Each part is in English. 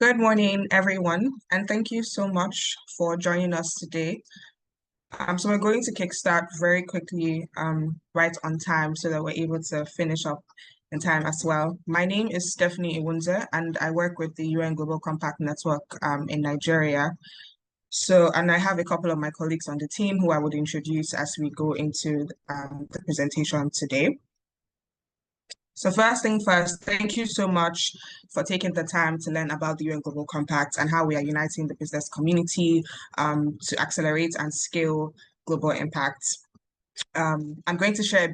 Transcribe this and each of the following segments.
Good morning, everyone, and thank you so much for joining us today. So we're going to kickstart very quickly, right on time, so that we're able to finish up in time as well. My name is Stephanie Iwunze, and I work with the UN Global Compact Network in Nigeria. And I have a couple of my colleagues on the team who I would introduce as we go into the presentation today. So first thing first, thank you so much for taking the time to learn about the UN Global Compact and how we are uniting the business community to accelerate and scale global impact. I'm going to share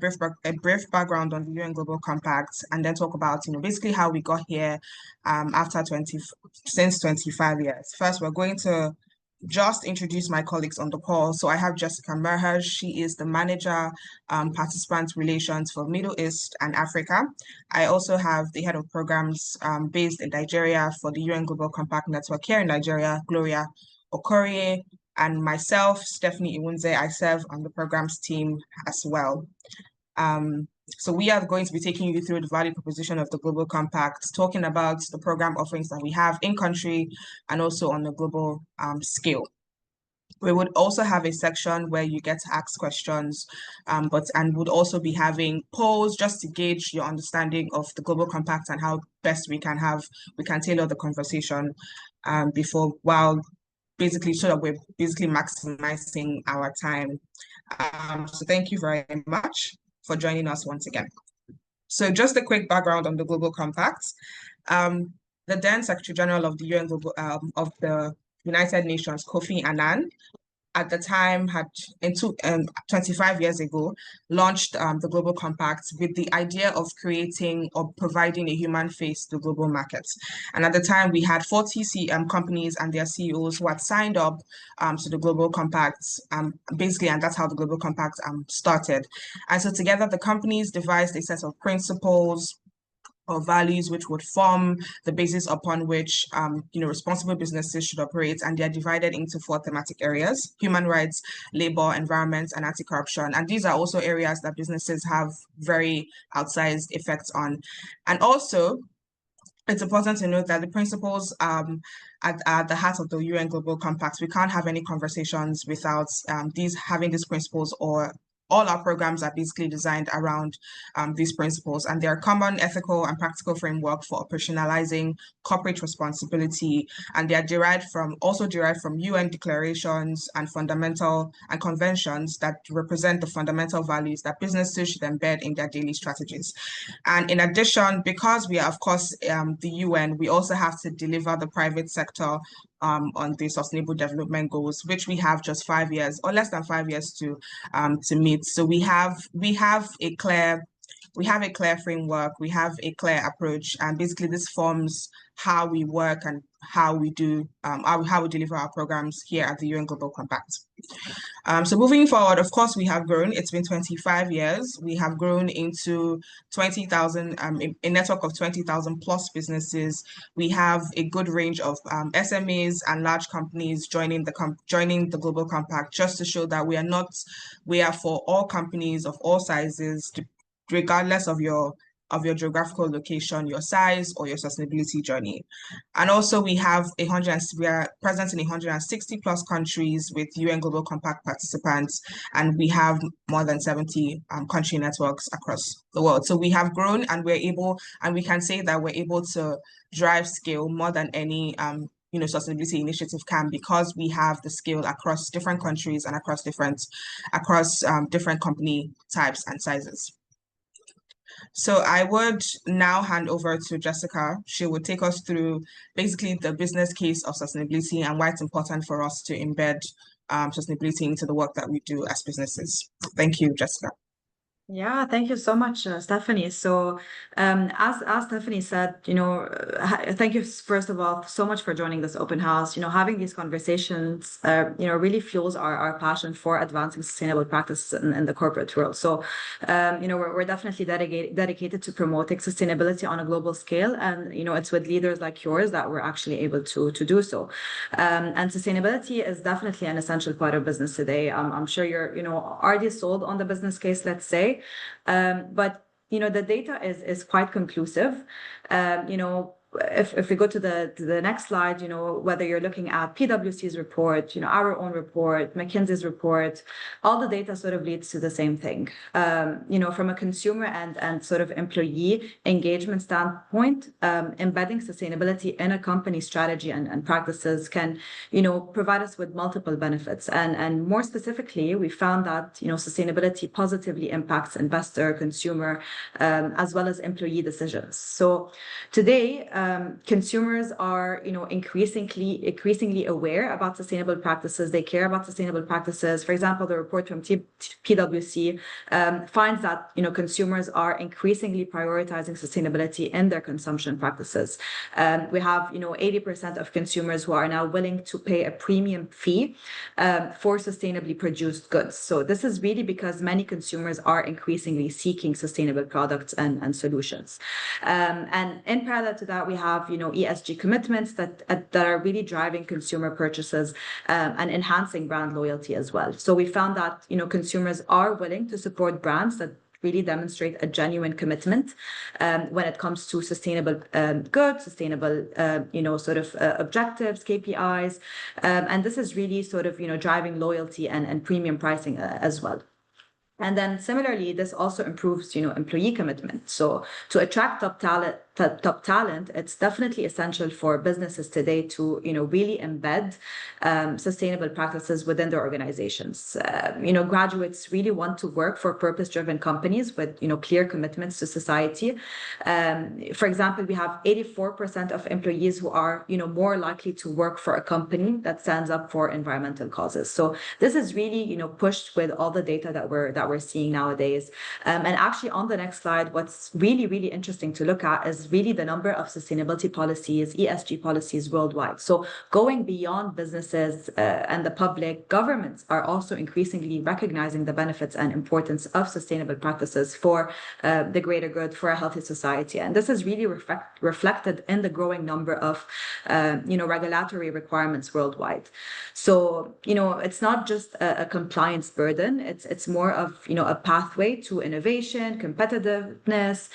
a brief background on the UN Global Compact and then talk about, basically how we got here since 25 years. First, we're going to just introduce my colleagues on the call. So I have Jessica Merhaj. She is the manager, participant relations for Middle East and Africa. I also have the head of programs based in Nigeria for the UN Global Compact Network here in Nigeria, Gloria Okorie, and myself, Stephanie Iwunze. I serve on the programs team as well. So we are going to be taking you through the value proposition of the Global Compact, talking about the program offerings that we have in country and also on the global scale. We would also have a section where you get to ask questions, and would also be having polls just to gauge your understanding of the Global Compact and how best we can tailor the conversation while basically so that we're basically maximizing our time. So thank you very much for joining us once again. So just a quick background on the Global Compact. The then Secretary General of the UN of the United Nations, Kofi Annan, at the time had 25 years ago launched the Global Compact with the idea of creating or providing a human face to global markets. And at the time we had 40 companies and their CEOs who had signed up to the Global Compact, basically, and that's how the Global Compact started. And so together the companies devised a set of principles or values which would form the basis upon which responsible businesses should operate, and they are divided into 4 thematic areas: human rights, labor, environment, and anti-corruption. And these are also areas that businesses have very outsized effects on. And also, it's important to note that the principles at the heart of the UN Global Compact, we can't have any conversations without having these principles, or all our programs are basically designed around these principles, and they are common ethical and practical framework for operationalizing corporate responsibility, and they are derived from UN declarations and conventions that represent the fundamental values that businesses should embed in their daily strategies. And in addition, because we are, of course, the UN, we also have to deliver the private sector on the Sustainable Development Goals, which we have just 5 years or less than 5 years to meet. So we have a clear framework, we have a clear approach, and basically this forms how we work and how we deliver our programs here at the UN Global Compact. So moving forward, of course, we have grown. It's been 25 years. We have grown into 20,000, a network of 20,000 plus businesses. We have a good range of SMEs and large companies joining the Global Compact, just to show that we are for all companies of all sizes, regardless of your geographical location, your size, or your sustainability journey. And also we are present in 160 plus countries with UN Global Compact participants, and we have more than 70 country networks across the world. So we have grown, and we can say that we're able to drive scale more than any sustainability initiative can, because we have the scale across different countries and across different company types and sizes. So I would now hand over to Jessica. She would take us through basically the business case of sustainability and why it's important for us to embed sustainability into the work that we do as businesses. Thank you, Jessica. Yeah, thank you so much, Stephanie. So as Stephanie said, thank you, first of all, so much for joining this open house. Having these conversations, really fuels our passion for advancing sustainable practices in the corporate world. So, we're definitely dedicated to promoting sustainability on a global scale. And, it's with leaders like yours that we're actually able to do so. And sustainability is definitely an essential part of business today. I'm sure you're, already sold on the business case, let's say. But the data is quite conclusive. if we go to the next slide, whether you're looking at PwC's report, our own report, McKinsey's report, all the data sort of leads to the same thing. From a consumer and sort of employee engagement standpoint, embedding sustainability in a company strategy and practices can, provide us with multiple benefits. And more specifically, we found that, sustainability positively impacts investor, consumer, as well as employee decisions. So today, consumers are, increasingly aware about sustainable practices. They care about sustainable practices. For example, the report from PwC finds that, consumers are increasingly prioritizing sustainability in their consumption practices. We have, 80% of consumers who are now willing to pay a premium fee for sustainably produced goods. So this is really because many consumers are increasingly seeking sustainable products and solutions. And in parallel to that, we have, ESG commitments that are really driving consumer purchases and enhancing brand loyalty as well. So we found that, consumers are willing to support brands that really demonstrate a genuine commitment when it comes to sustainable goods, sustainable, objectives, KPIs. And this is really sort of, driving loyalty and premium pricing as well. And then similarly, this also improves, employee commitment. So to attract top talent, it's definitely essential for businesses today to, really embed sustainable practices within their organizations. Graduates really want to work for purpose-driven companies with, clear commitments to society. For example, we have 84% of employees who are, more likely to work for a company that stands up for environmental causes. So this is really, pushed with all the data that we're seeing nowadays. And actually on the next slide, what's really, really interesting to look at is really the number of sustainability policies, ESG policies worldwide. So going beyond businesses and the public, governments are also increasingly recognizing the benefits and importance of sustainable practices for the greater good, for a healthy society. And this is really reflected in the growing number of, regulatory requirements worldwide. So, it's not just a compliance burden, it's more of, a pathway to innovation, competitiveness.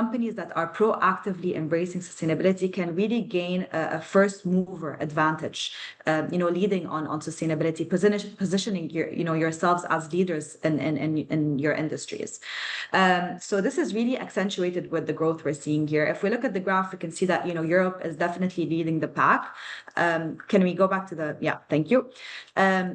Companies that are proactively embracing sustainability can really gain a first mover advantage, leading on sustainability, positioning yourselves as leaders in your industries. So this is really accentuated with the growth we're seeing here. If we look at the graph, we can see that, Europe is definitely leading the pack. Can we go back to thank you.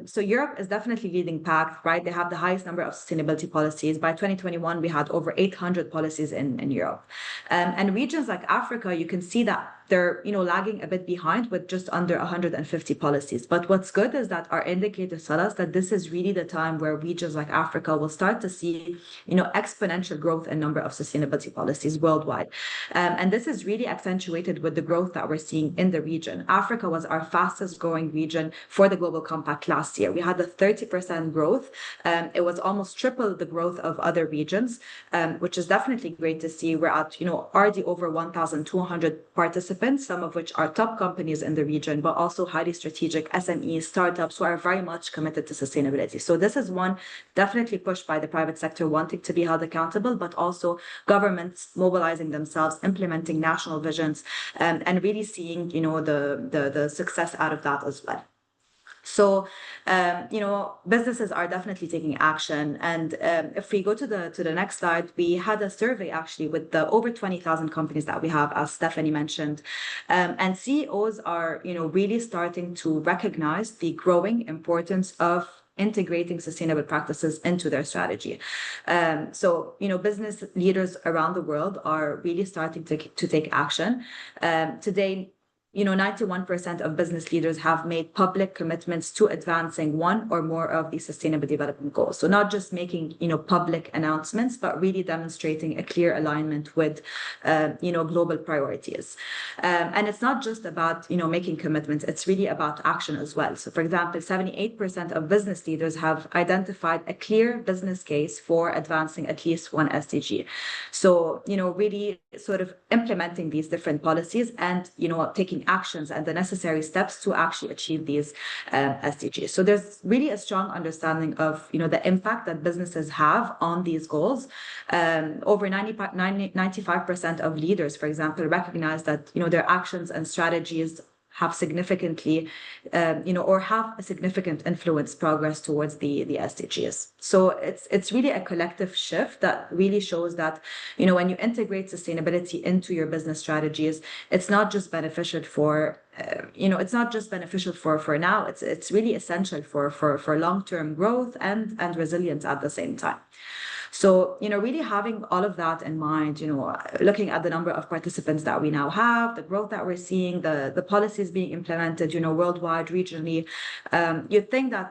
So Europe is definitely leading pack, right? They have the highest number of sustainability policies. By 2021, we had over 800 policies in Europe. And regions like Africa, you can see that they're, lagging a bit behind with just under 150 policies. But what's good is that our indicators tell us that this is really the time where regions like Africa will start to see, exponential growth in number of sustainability policies worldwide. And this is really accentuated with the growth that we're seeing in the region. Africa was our fastest growing region for the Global Compact last year. We had a 30% growth. It was almost triple the growth of other regions, which is definitely great to see. We're at, already over 1,200 participants, some of which are top companies in the region, but also highly strategic SMEs, startups who are very much committed to sustainability. So this is one definitely pushed by the private sector wanting to be held accountable, but also governments mobilizing themselves, implementing national visions, and really seeing, the success out of that as well. So, businesses are definitely taking action. And if we go to the next slide, we had a survey actually with the over 20,000 companies that we have, as Stephanie mentioned. And CEOs are, really starting to recognize the growing importance of integrating sustainable practices into their strategy. So, business leaders around the world are really starting to take action. Today, 91% of business leaders have made public commitments to advancing one or more of these sustainable development goals. So not just making, public announcements, but really demonstrating a clear alignment with, global priorities. And it's not just about, making commitments, it's really about action as well. So for example, 78% of business leaders have identified a clear business case for advancing at least one SDG. So, really sort of implementing these different policies and, taking taking actions and the necessary steps to actually achieve these SDGs. So there's really a strong understanding of, the impact that businesses have on these goals. Over 95% of leaders, for example, recognize that, their actions and strategies have significantly, or have a significant influence progress towards the SDGs. So it's really a collective shift that really shows that, when you integrate sustainability into your business strategies, it's not just beneficial for, it's not just beneficial for now. It's really essential for long-term growth and resilience at the same time. So, really having all of that in mind, looking at the number of participants that we now have, the growth that we're seeing, the policies being implemented, worldwide, regionally, you'd think that,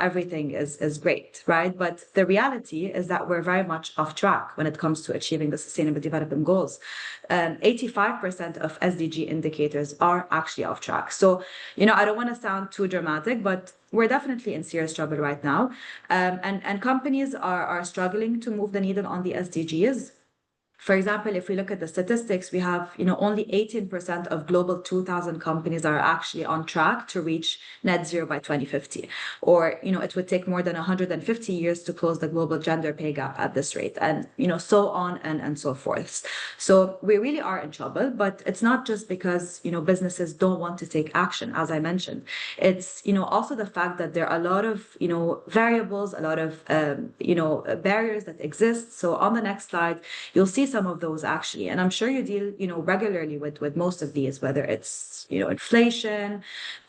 everything is great, right? But the reality is that we're very much off track when it comes to achieving the Sustainable Development Goals. 85% of SDG indicators are actually off track. So, I don't want to sound too dramatic, but we're definitely in serious trouble right now. And companies are struggling to move the needle on the SDGs. For example, if we look at the statistics, we have, only 18% of global 2,000 companies are actually on track to reach net zero by 2050. Or, it would take more than 150 years to close the global gender pay gap at this rate, and, so on and so forth. So we really are in trouble, but it's not just because, businesses don't want to take action, as I mentioned. It's, also the fact that there are a lot of, variables, a lot of, barriers that exist. So on the next slide, you'll see some of those actually, and I'm sure you deal, regularly with most of these, whether it's, inflation,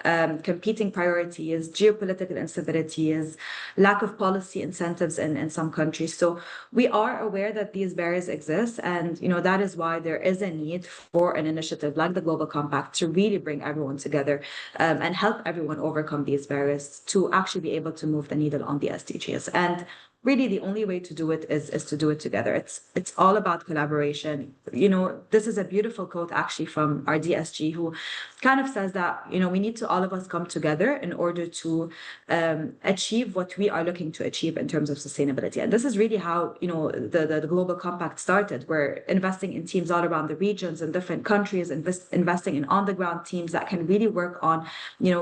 competing priorities, geopolitical instabilities, lack of policy incentives in some countries. So we are aware that these barriers exist, and that is why there is a need for an initiative like the Global Compact to really bring everyone together and help everyone overcome these barriers to actually be able to move the needle on the SDGs. And really the only way to do it is to do it together. It's all about collaboration. This is a beautiful quote actually from our DSG, who kind of says that, we need to all of us come together in order to achieve what we are looking to achieve in terms of sustainability. And this is really how, the Global Compact started. We're investing in teams all around the regions and different countries, investing in on-the-ground teams that can really work on,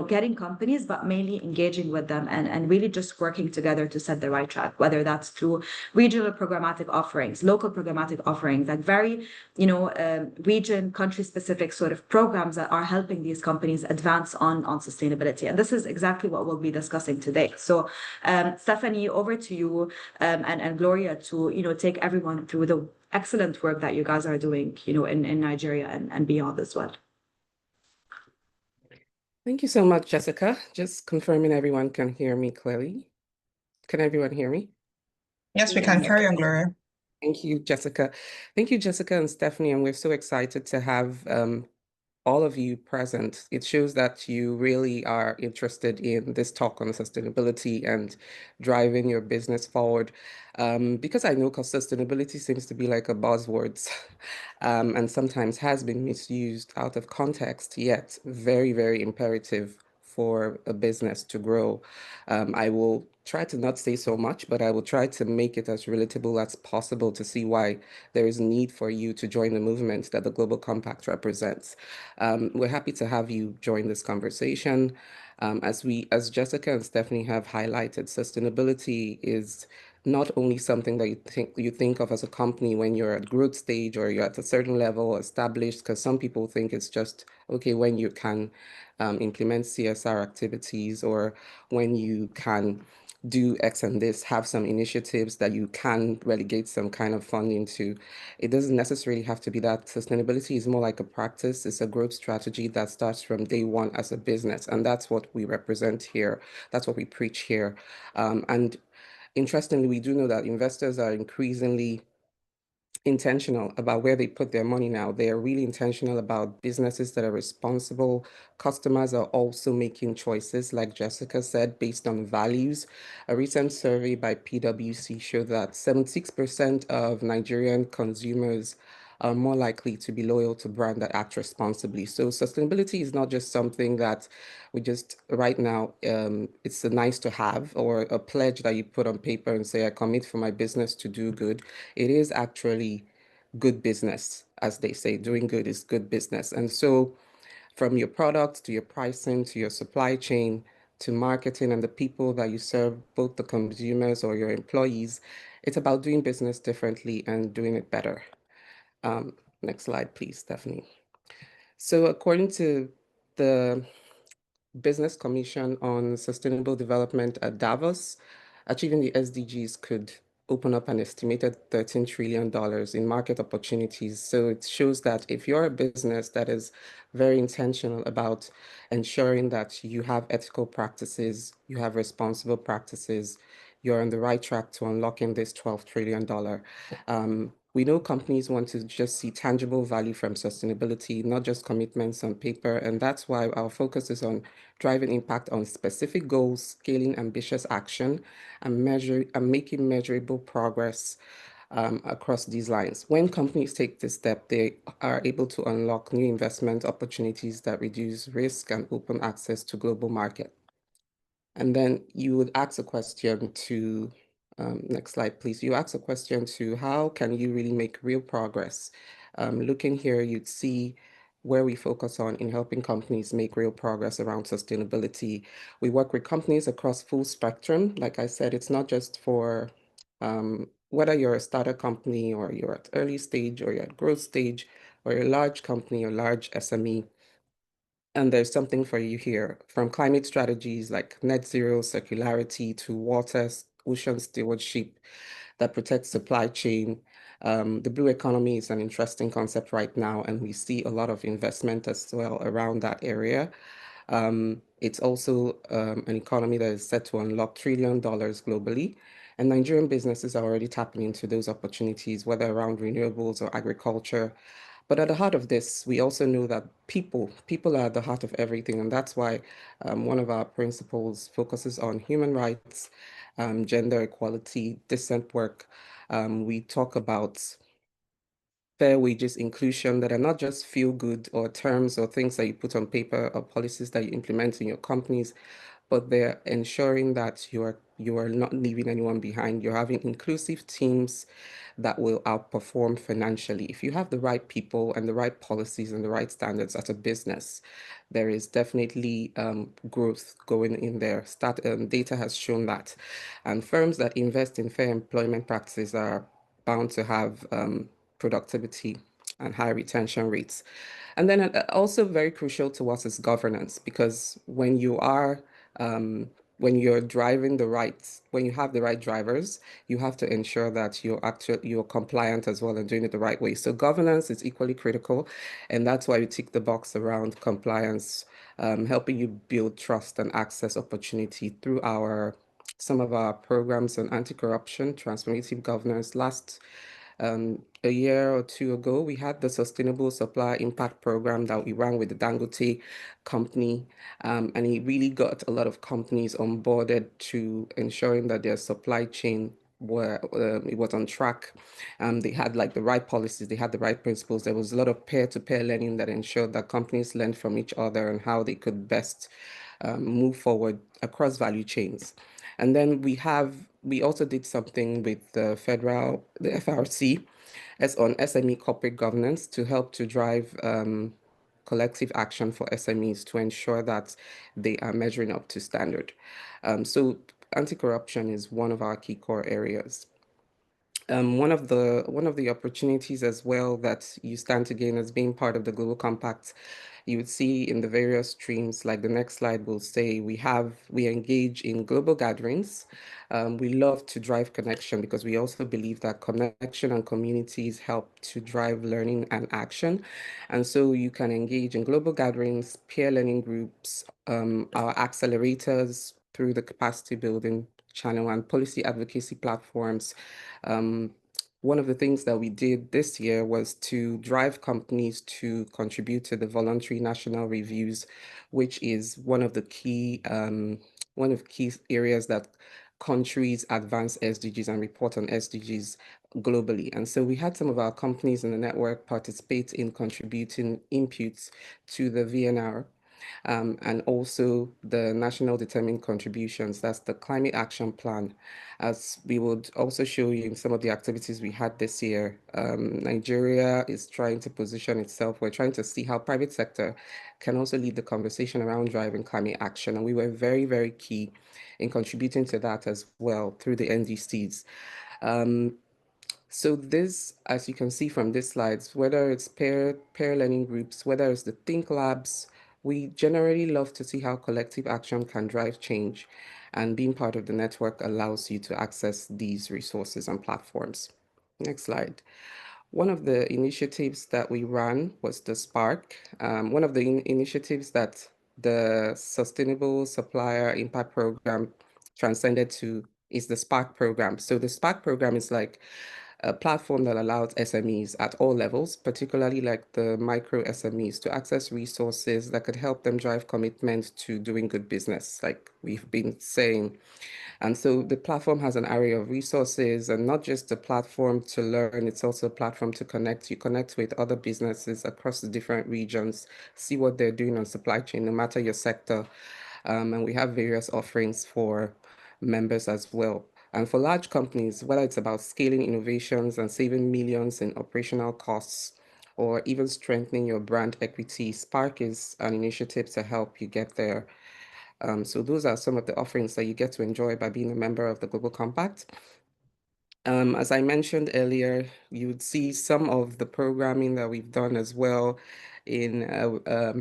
getting companies, but mainly engaging with them and really just working together to set the right track, whether that's through regional programmatic offerings, local programmatic offerings, like very, region, country-specific sort of programs that are helping these companies advance on sustainability. And this is exactly what we'll be discussing today. So, Stephanie, over to you, and Gloria to, take everyone through the excellent work that you guys are doing, in Nigeria and beyond as well. Thank you so much, Jessica. Just confirming everyone can hear me clearly. Can everyone hear me? Yes, we can. Carry on, Gloria. Thank you, Jessica. Thank you, Jessica and Stephanie. And we're so excited to have all of you present. It shows that you really are interested in this talk on sustainability and driving your business forward. Because I know sustainability seems to be like a buzzword and sometimes has been misused out of context, yet very, very imperative for a business to grow. I will try to not say so much, but I will try to make it as relatable as possible to see why there is need for you to join the movement that the Global Compact represents. We're happy to have you join this conversation. As Jessica and Stephanie have highlighted, sustainability is not only something that you think of as a company when you're at growth stage or you're at a certain level established, because some people think it's just okay when you can implement CSR activities or when you can do X and this, have some initiatives that you can relegate some kind of funding to. It doesn't necessarily have to be that. Sustainability is more like a practice. It's a growth strategy that starts from day one as a business. And that's what we represent here. That's what we preach here. And interestingly, we do know that investors are increasingly intentional about where they put their money now. They are really intentional about businesses that are responsible. Customers are also making choices, like Jessica said, based on values. A recent survey by PwC showed that 76% of Nigerian consumers are more likely to be loyal to brands that act responsibly. So sustainability is not just something that we just right now, it's a nice to have or a pledge that you put on paper and say, I commit for my business to do good. It is actually good business, as they say. Doing good is good business. And so from your products to your pricing to your supply chain to marketing and the people that you serve, both the consumers or your employees. It's about doing business differently and doing it better. Next slide, please, Stephanie. So according to the Business Commission on Sustainable Development at Davos, achieving the SDGs could open up an estimated $13 trillion in market opportunities. So it shows that if you're a business that is very intentional about ensuring that you have ethical practices, you have responsible practices, you're on the right track to unlocking this $12 trillion. We know companies want to just see tangible value from sustainability, not just commitments on paper. And that's why our focus is on driving impact on specific goals, scaling ambitious action, and making measurable progress across these lines. When companies take this step, they are able to unlock new investment opportunities that reduce risk and open access to global market. And then you would ask a question to, next slide, please. You ask a question to how can you really make real progress? Looking here, you'd see where we focus on in helping companies make real progress around sustainability. We work with companies across full spectrum. Like I said, it's not just for whether you're a startup company or you're at early stage or you're at growth stage or you're a large company or large SME. And there's something for you here, from climate strategies like net zero, circularity, to water, ocean stewardship that protects supply chain. The blue economy is an interesting concept right now, and we see a lot of investment as well around that area. It's also an economy that is set to unlock $1 trillion globally. And Nigerian businesses are already tapping into those opportunities, whether around renewables or agriculture. But at the heart of this, we also know that people are at the heart of everything. And that's why one of our principles focuses on human rights, gender equality, decent work. We talk about fair wages inclusion that are not just feel good or terms or things that you put on paper or policies that you implement in your companies, but they're ensuring that you are not leaving anyone behind. You're having inclusive teams that will outperform financially. If you have the right people and the right policies and the right standards at a business, there is definitely growth going in there. Data has shown that. And firms that invest in fair employment practices are bound to have productivity and high retention rates. And then also very crucial to us is governance, because when you are when you're driving when you have the right drivers, you have to ensure that you're compliant as well and doing it the right way. So governance is equally critical, and that's why we tick the box around compliance, helping you build trust and access opportunity through some of our programs on anti-corruption, transformative governance. A year or two ago, we had the Sustainable Supply Impact Program that we ran with the Dangote company, and it really got a lot of companies onboarded to ensuring that their supply chain it was on track. They had like the right policies, they had the right principles. There was a lot of peer-to-peer learning that ensured that companies learned from each other and how they could best move forward across value chains. And then we also did something with the FRC, as on SME corporate governance to help to drive collective action for SMEs to ensure that they are measuring up to standard. So anti-corruption is one of our key core areas. One of the opportunities as well that you stand to gain as being part of the Global Compact, you would see in the various streams, like the next slide will say, we engage in global gatherings. We love to drive connection because we also believe that connection and communities help to drive learning and action. And so you can engage in global gatherings, peer learning groups, our accelerators through the capacity building channel and policy advocacy platforms. One of the things that we did this year was to drive companies to contribute to the voluntary national reviews, which is one of key areas that countries advance SDGs and report on SDGs globally. And so we had some of our companies in the network participate in contributing inputs to the VNR. and also the National Determined Contributions, that's the Climate Action Plan. As we would also show you in some of the activities we had this year, Nigeria is trying to position itself. We're trying to see how private sector can also lead the conversation around driving climate action. And we were very, very key in contributing to that as well through the NDCs. So this, as you can see from these slides, whether it's peer learning groups, whether it's the Think Labs, we generally love to see how collective action can drive change, and being part of the network allows you to access these resources and platforms. Next slide. One of the initiatives that we ran was the Spark. One of the initiatives that the Sustainable Supplier Impact Program transcended to is the Spark program. So the Spark program is like a platform that allows SMEs at all levels, particularly like the micro SMEs, to access resources that could help them drive commitment to doing good business, like we've been saying. And so the platform has an array of resources, and not just a platform to learn, it's also a platform to connect. You connect with other businesses across the different regions, see what they're doing on supply chain, no matter your sector. And we have various offerings for members as well. And for large companies, whether it's about scaling innovations and saving millions in operational costs, or even strengthening your brand equity, Spark is an initiative to help you get there. So those are some of the offerings that you get to enjoy by being a member of the Global Compact. As I mentioned earlier, you would see some of the programming that we've done as well in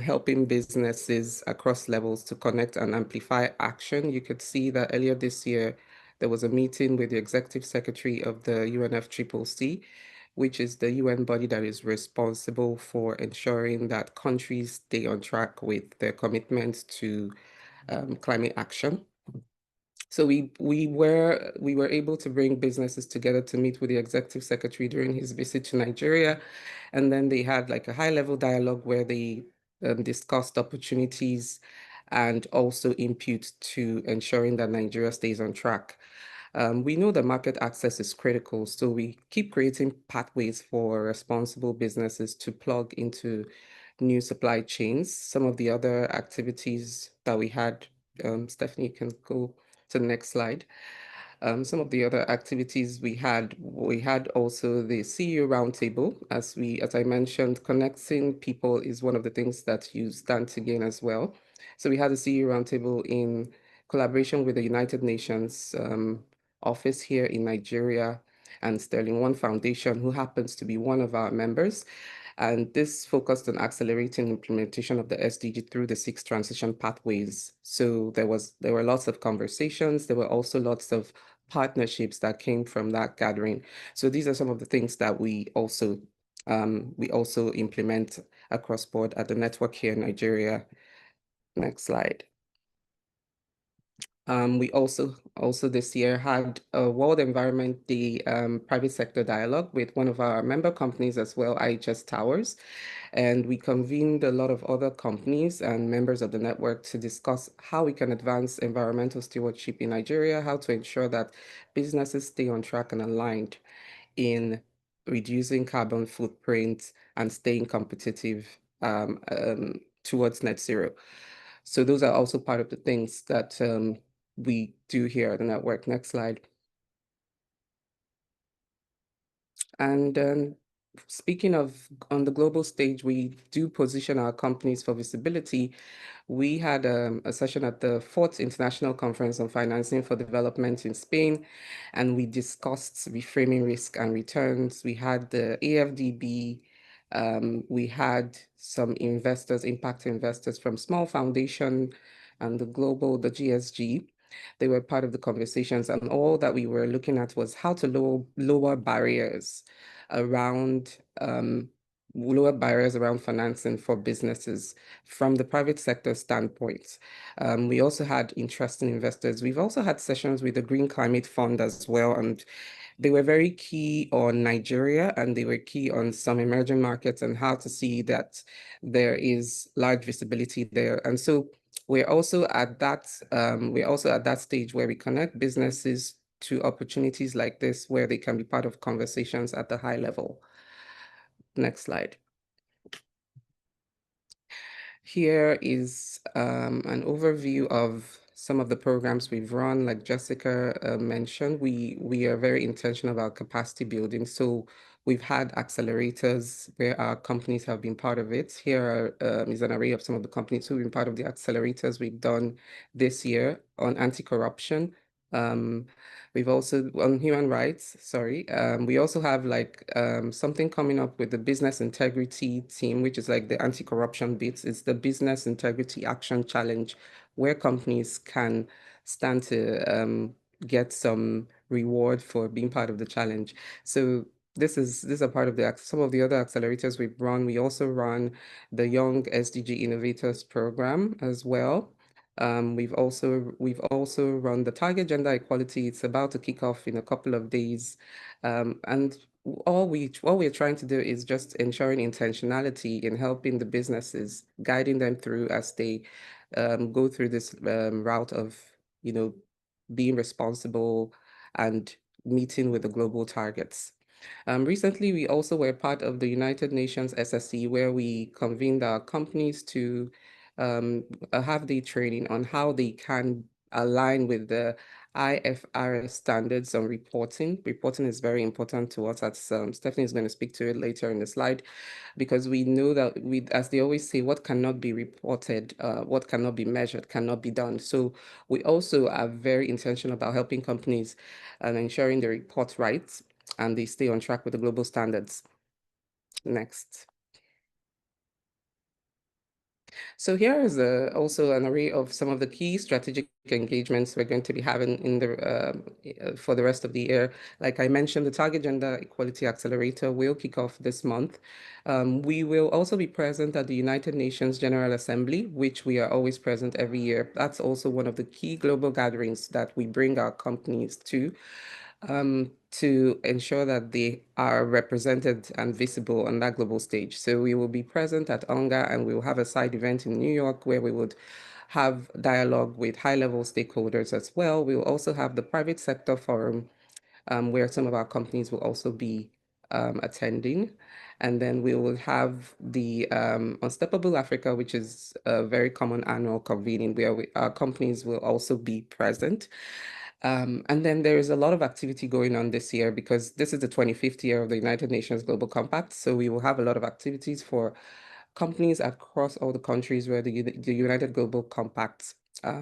helping businesses across levels to connect and amplify action. You could see that earlier this year, there was a meeting with the Executive Secretary of the UNFCCC, which is the UN body that is responsible for ensuring that countries stay on track with their commitment to climate action. So we were able to bring businesses together to meet with the executive secretary during his visit to Nigeria, and then they had like a high-level dialogue where they discussed opportunities and also input to ensuring that Nigeria stays on track. We know that market access is critical, so we keep creating pathways for responsible businesses to plug into new supply chains. Some of the other activities that we had, Stephanie, you can go to the next slide. Some of the other activities we had also the CEO roundtable. As I mentioned, connecting people is one of the things that you stand to gain as well. So we had a CEO roundtable in collaboration with the United Nations office here in Nigeria and Sterling One Foundation, who happens to be one of our members. And this focused on accelerating implementation of the SDG through the 6 transition pathways. So there were lots of conversations. There were also lots of partnerships that came from that gathering. So these are some of the things that we also implement across board at the network here in Nigeria. Next slide. We also this year had a World Environment Day private sector dialogue with one of our member companies as well, IHS Towers. And we convened a lot of other companies and members of the network to discuss how we can advance environmental stewardship in Nigeria, how to ensure that businesses stay on track and aligned in reducing carbon footprint and staying competitive towards net zero. So those are also part of the things that we do here at the network. Next slide. And speaking of on the global stage, we do position our companies for visibility. We had a session at the 4th International Conference on Financing for Development in Spain, and we discussed reframing risk and returns. We had the AFDB, we had some investors, impact investors from Small Foundation and the GSG. They were part of the conversations, and all that we were looking at was how to lower barriers around financing for businesses from the private sector standpoint. We also had interesting investors. We've also had sessions with the Green Climate Fund as well, and they were very key on Nigeria, and they were key on some emerging markets and how to see that there is large visibility there. And so we're also at that stage where we connect businesses to opportunities like this, where they can be part of conversations at the high level. Next slide. Here is an overview of some of the programs we've run. Like Jessica mentioned, we are very intentional about capacity building. So we've had accelerators where our companies have been part of it. Here is an array of some of the companies who've been part of the accelerators we've done this year on anti-corruption. We've also on human rights, sorry. We also have like something coming up with the business integrity team, which is like the anti-corruption bits. It's the business integrity action challenge, where companies can stand to get some reward for being part of the challenge. So this is a part of some of the other accelerators we've run. We also run the Young SDG Innovators Program as well. We've also run the Target Gender Equality. It's about to kick off in a couple of days, and all we're trying to do is just ensuring intentionality in helping the businesses, guiding them through as they go through this route of being responsible and meeting with the global targets. Recently, we also were part of the United Nations SSE, where we convened our companies to have the training on how they can align with the IFRS standards on reporting. Reporting is very important to us. As Stephanie is going to speak to it later in the slide, because we know that as they always say, what cannot be reported, what cannot be measured, cannot be done. So we also are very intentional about helping companies and ensuring they report right and they stay on track with the global standards. Next. So here is also an array of some of the key strategic engagements we're going to be having in for the rest of the year. Like I mentioned, the Target Gender Equality Accelerator will kick off this month. We will also be present at the United Nations General Assembly, which we are always present every year. That's also one of the key global gatherings that we bring our companies to ensure that they are represented and visible on that global stage. So we will be present at UNGA, and we will have a side event in New York where we would have dialogue with high-level stakeholders as well. We will also have the private sector forum, where some of our companies will also be attending. And then we will have the Unstoppable Africa, which is a very common annual convening where our companies will also be present. And then there is a lot of activity going on this year because this is the 25th year of the United Nations Global Compact. So we will have a lot of activities for companies across all the countries where the United Global Compact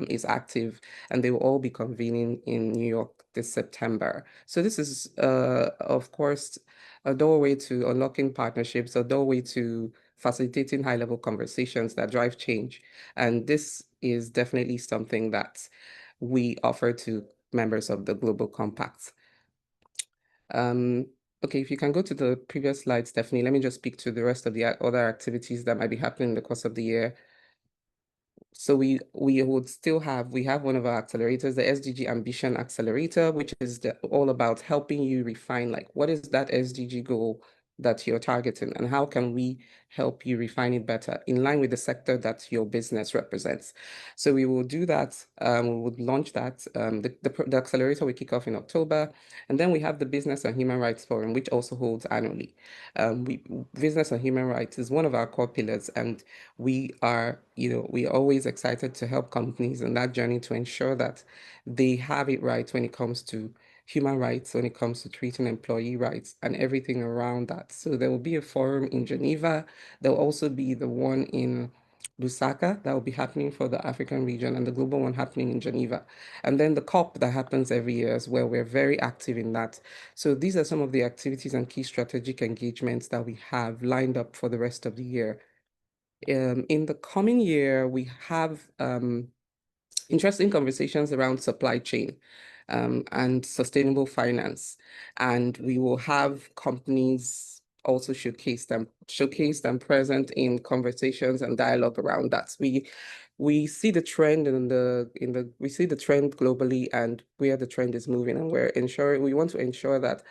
is active, and they will all be convening in New York this September. So this is, of course, a doorway to unlocking partnerships, a doorway to facilitating high-level conversations that drive change. And this is definitely something that we offer to members of the Global Compact. Okay, if you can go to the previous slide, Stephanie, let me just speak to the rest of the other activities that might be happening in the course of the year. So we have one of our accelerators, the SDG Ambition Accelerator, which is all about helping you refine, like, what is that SDG goal that you're targeting, and how can we help you refine it better in line with the sector that your business represents. So we will do that. We would launch that. The accelerator will kick off in October, and then we have the Business and Human Rights Forum, which also holds annually. Business and human rights is one of our core pillars, and we are always excited to help companies in that journey to ensure that they have it right when it comes to human rights, when it comes to treating employee rights and everything around that. So there will be a forum in Geneva. There will also be the one in Lusaka that will be happening for the African region, and the global one happening in Geneva. And then the COP that happens every year as well. We're very active in that. So these are some of the activities and key strategic engagements that we have lined up for the rest of the year. In the coming year, we have interesting conversations around supply chain and sustainable finance. And we will have companies also showcased and present in conversations and dialogue around that. We see the trend we see the trend globally and where the trend is moving, and we want to ensure that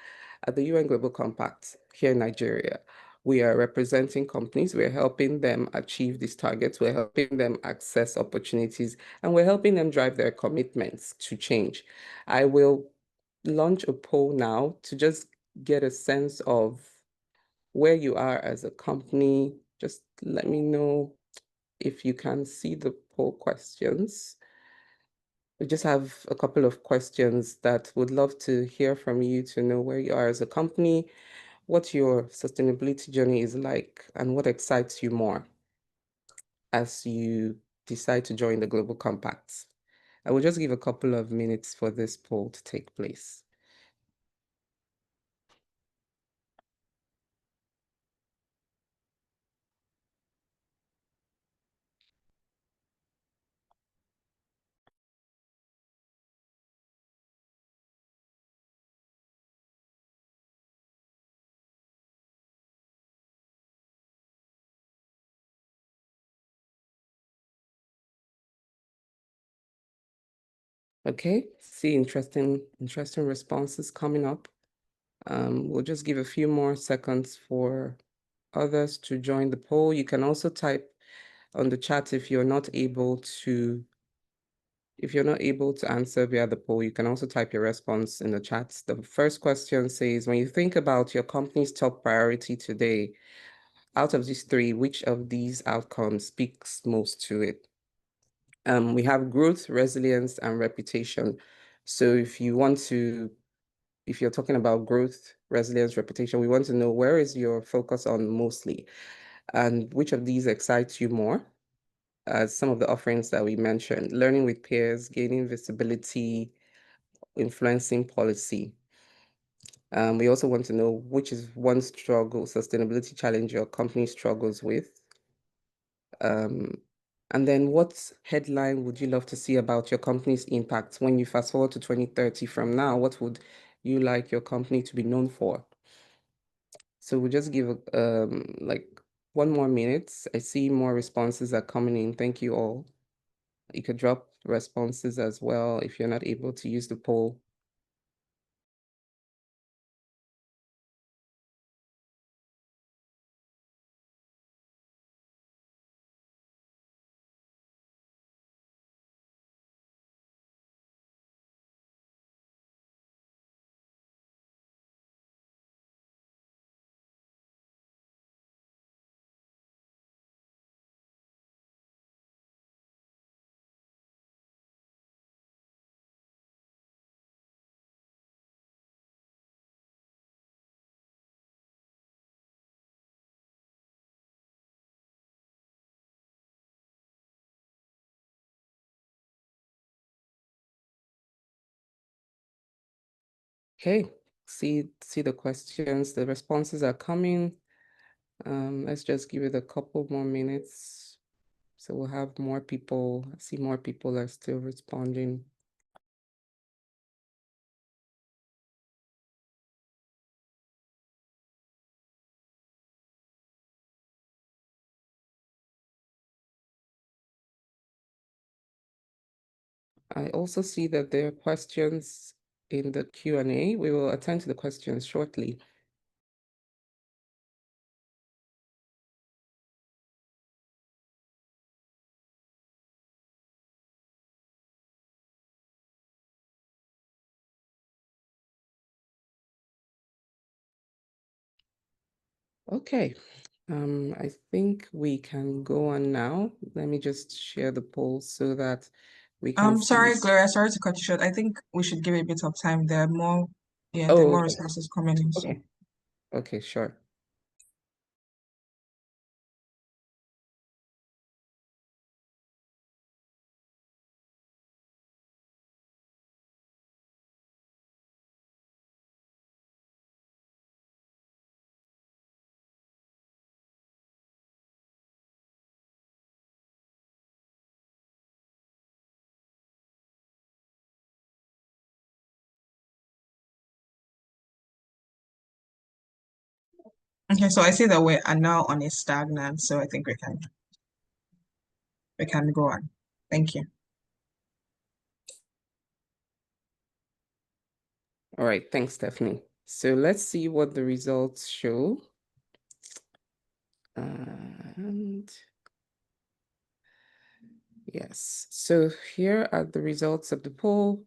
at the UN Global Compact here in Nigeria, we are representing companies, we're helping them achieve these targets, we're helping them access opportunities, and we're helping them drive their commitments to change. I will launch a poll now to just get a sense of where you are as a company. Just let me know if you can see the poll questions. We just have a couple of questions that would love to hear from you to know where you are as a company, what your sustainability journey is like, and what excites you more as you decide to join the Global Compact. I will just give a couple of minutes for this poll to take place. Okay, see interesting responses coming up. We'll just give a few more seconds for others to join the poll. You can also type on the chat if you're not able to answer via the poll. You can also type your response in the chat. The first question says, when you think about your company's top priority today, out of these three, which of these outcomes speaks most to it? We have growth, resilience, and reputation. So if you're talking about growth, resilience, reputation, we want to know, where is your focus on mostly, and which of these excites you more? As some of the offerings that we mentioned: learning with peers, gaining visibility, influencing policy. We also want to know which is one sustainability challenge your company struggles with. And then what headline would you love to see about your company's impact when you fast forward to 2030 from now? What would you like your company to be known for? So we'll just give like 1 more minute. I see more responses are coming in. Thank you all. You could drop responses as well if you're not able to use the poll. Okay, see the questions, the responses are coming. Let's just give it a couple more minutes. So we'll have more people. I see more people are still responding. I also see that there are questions in the Q&A. We will attend to the questions shortly. Okay, I think we can go on now. Let me just share the poll so that we can Sorry, see. Gloria, sorry to cut you short. I think we should give it a bit of time. There are more, there are Oh, more okay. responses coming in. So. Okay, sure. Okay, so I see that we are now on a stagnant, so I think we can go on. Thank you. All right, thanks, Stephanie. So let's see what the results show. And yes, so here are the results of the poll.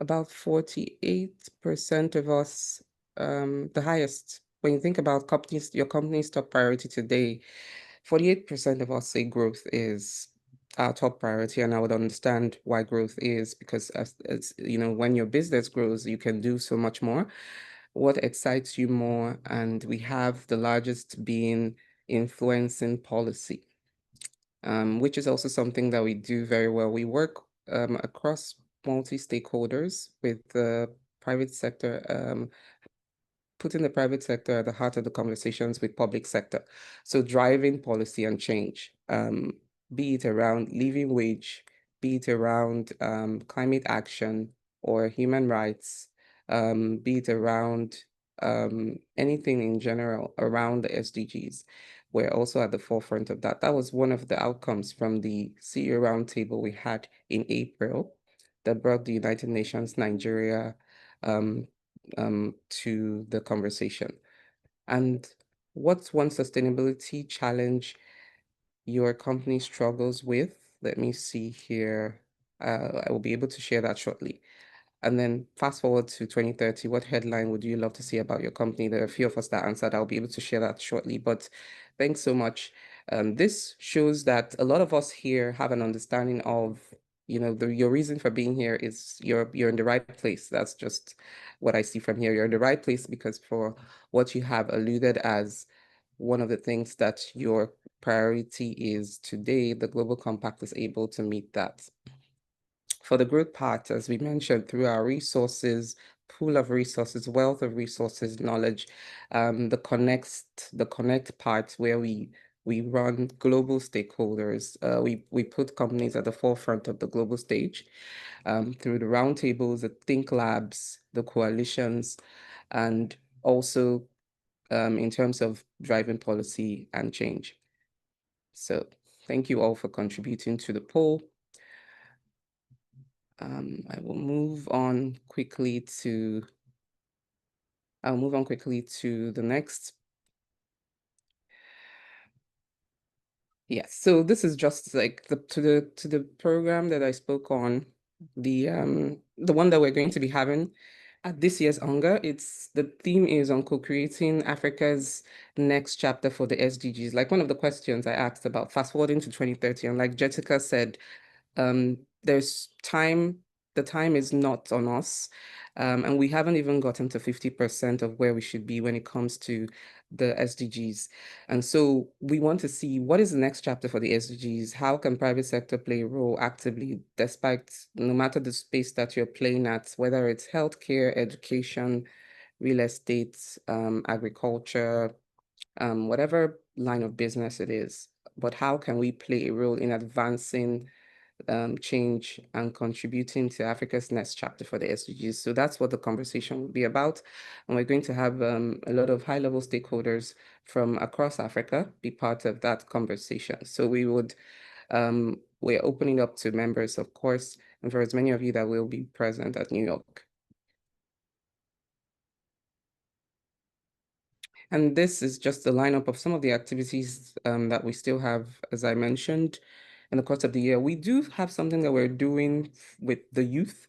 About 48% of us, the highest, when you think about your company's top priority today, 48% of us say growth is our top priority, and I would understand why growth is, because as you know, when your business grows, you can do so much more. What excites you more? And we have the largest being influencing policy, which is also something that we do very well. We work across multi-stakeholders with the private sector, putting the private sector at the heart of the conversations with public sector. So driving policy and change, be it around living wage, be it around climate action or human rights, be it around anything in general around the SDGs. We're also at the forefront of that. That was one of the outcomes from the CEO roundtable we had in April that brought the United Nations Nigeria to the conversation. And what's one sustainability challenge your company struggles with? Let me see here. I will be able to share that shortly. And then fast forward to 2030, what headline would you love to see about your company? There are a few of us that answered. I'll be able to share that shortly, but thanks so much. This shows that a lot of us here have an understanding of, you know, your reason for being here is you're in the right place. That's just what I see from here. You're in the right place because for what you have alluded as one of the things that your priority is today, the Global Compact is able to meet that. For the growth part, as we mentioned, through our resources, pool of resources, wealth of resources, knowledge, the connect part where we run global stakeholders. We put companies at the forefront of the global stage through the roundtables, the think labs, the coalitions, and also in terms of driving policy and change. So thank you all for contributing to the poll. I will move on quickly to, the next. Yes, so this is just like to the program that I spoke on, the one that we're going to be having at this year's UNGA. The theme is on co-creating Africa's next chapter for the SDGs. Like one of the questions I asked about fast forwarding to 2030, and like Jessica said, there's time, the time is not on us. And we haven't even gotten to 50% of where we should be when it comes to the SDGs. And so we want to see what is the next chapter for the SDGs? How can private sector play a role actively, despite no matter the space that you're playing at, whether it's healthcare, education, real estate, agriculture, whatever line of business it is. But how can we play a role in advancing change and contributing to Africa's next chapter for the SDGs? So that's what the conversation will be about. And we're going to have a lot of high-level stakeholders from across Africa be part of that conversation. So we're opening up to members, of course, and for as many of you that will be present at New York. And this is just a lineup of some of the activities that we still have, as I mentioned, in the course of the year. We do have something that we're doing with the youth,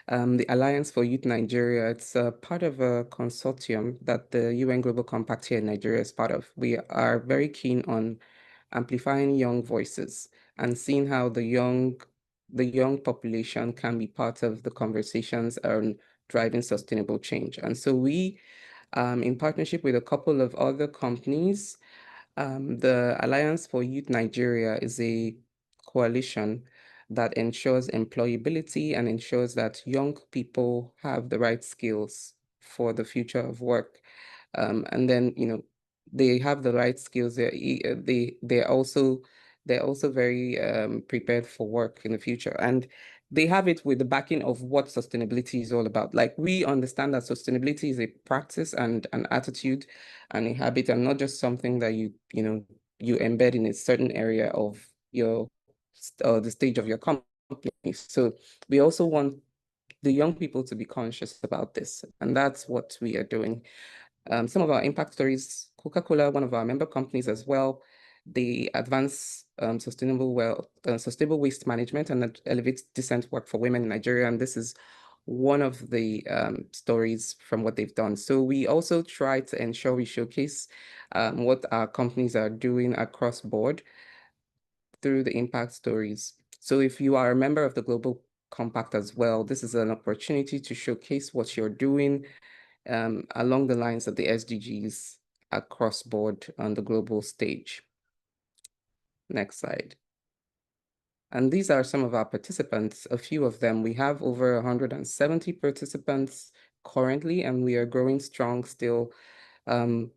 the Alliance for Youth Nigeria. It's a part of a consortium that the UN Global Compact here in Nigeria is part of. We are very keen on amplifying young voices and seeing how the young population can be part of the conversations on driving sustainable change. And so we, in partnership with a couple of other companies, the Alliance for Youth Nigeria is a coalition that ensures employability and ensures that young people have the right skills for the future of work. And then, you know, they have the right skills. They're also very prepared for work in the future. And they have it with the backing of what sustainability is all about. Like, we understand that sustainability is a practice and an attitude and a habit, and not just something that you embed in a certain area of your the stage of your company. So we also want the young people to be conscious about this, and that's what we are doing. Some of our impact stories: Coca-Cola, one of our member companies as well, they advance sustainable waste management and elevate decent work for women in Nigeria. And this is one of the stories from what they've done. So we also try to ensure we showcase what our companies are doing across board through the impact stories. So if you are a member of the Global Compact as well, this is an opportunity to showcase what you're doing along the lines of the SDGs across board on the global stage. Next slide. And these are some of our participants, a few of them. We have over 170 participants currently, and we are growing strong still,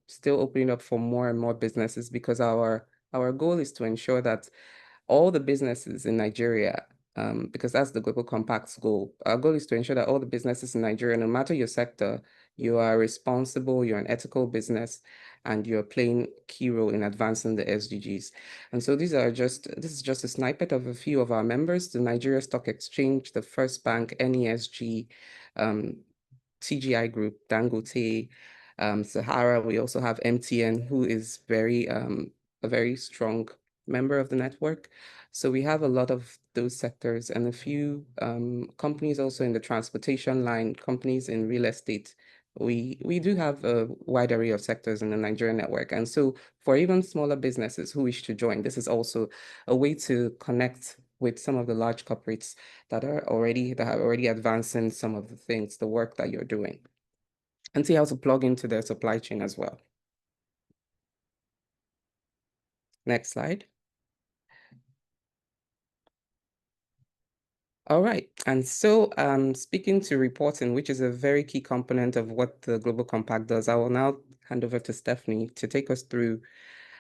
still opening up for more and more businesses, because our goal is to ensure that all the businesses in Nigeria, because that's the Global Compact's goal. Our goal is to ensure that all the businesses in Nigeria, no matter your sector, you are responsible, you're an ethical business, and you're playing a key role in advancing the SDGs. And so this is just a snippet of a few of our members: the Nigeria Stock Exchange, the First Bank, NESG, TGI Group, Dangote, Sahara. We also have MTN, who is a very strong member of the network. So we have a lot of those sectors, and a few companies also in the transportation line, companies in real estate. We do have a wide array of sectors in the Nigerian network. And so for even smaller businesses who wish to join, this is also a way to connect with some of the large corporates that are already advancing some of the things, the work that you're doing, and see how to plug into their supply chain as well. Next slide. All right, and so speaking to reporting, which is a very key component of what the Global Compact does, I will now hand over to Stephanie to take us through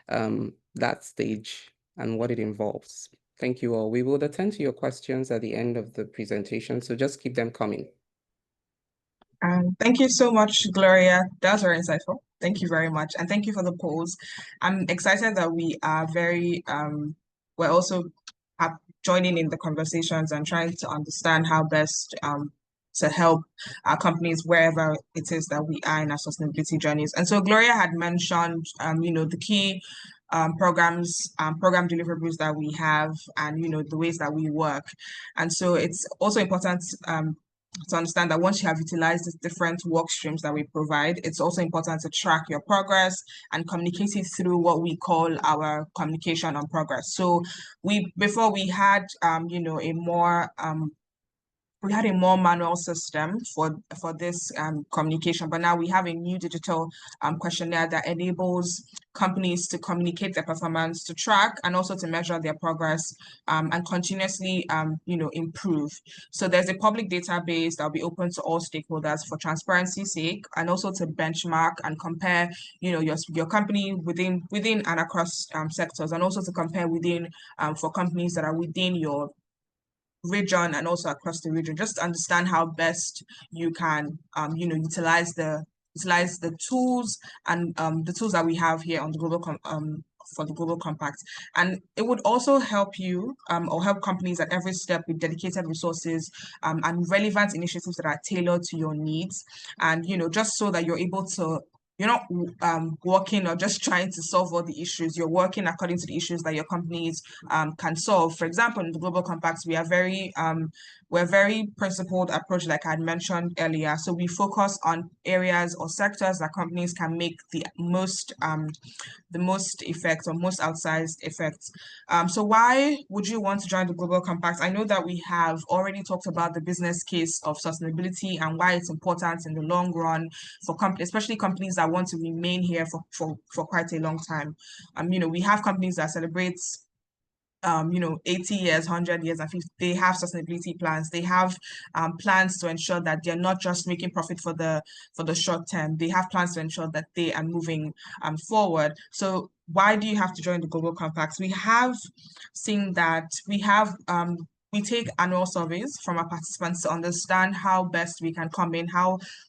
that stage and what it involves. Thank you all. We will attend to your questions at the end of the presentation, so just keep them coming. Thank you so much, Gloria. That was very insightful. Thank you very much. And thank you for the polls. I'm excited that we are we're also joining in the conversations and trying to understand how best to help our companies wherever it is that we are in our sustainability journeys. And so Gloria had mentioned, the key programs, program deliverables that we have, and, the ways that we work. And so it's also important to understand that once you have utilized the different work streams that we provide, it's also important to track your progress and communicate it through what we call our communication on progress. So before we had a more manual system for this communication, but now we have a new digital questionnaire that enables companies to communicate their performance, to track, and also to measure their progress and continuously improve. So there's a public database that will be open to all stakeholders for transparency's sake, and also to benchmark and compare your company within and across sectors, and also to compare within for companies that are within your region and also across the region, just to understand how best you can utilize the tools and the tools that we have here on the for the Global Compact. And it would also help you or help companies at every step with dedicated resources and relevant initiatives that are tailored to your needs, and just so that you're able to, you're not working or just trying to solve all the issues. You're working according to the issues that your companies can solve. For example, in the Global Compact, we're very principled approach, like I had mentioned earlier. So we focus on areas or sectors that companies can make the most effect or most outsized effects. So why would you want to join the Global Compact? I know that we have already talked about the business case of sustainability and why it's important in the long run for companies, especially companies that want to remain here for quite a long time. We have companies that celebrate 80 years, 100 years, and 50, they have sustainability plans. They have plans to ensure that they're not just making profit for the short term. They have plans to ensure that they are moving forward. So why do you have to join the Global Compact? We have seen that we take annual surveys from our participants to understand how best we can come in,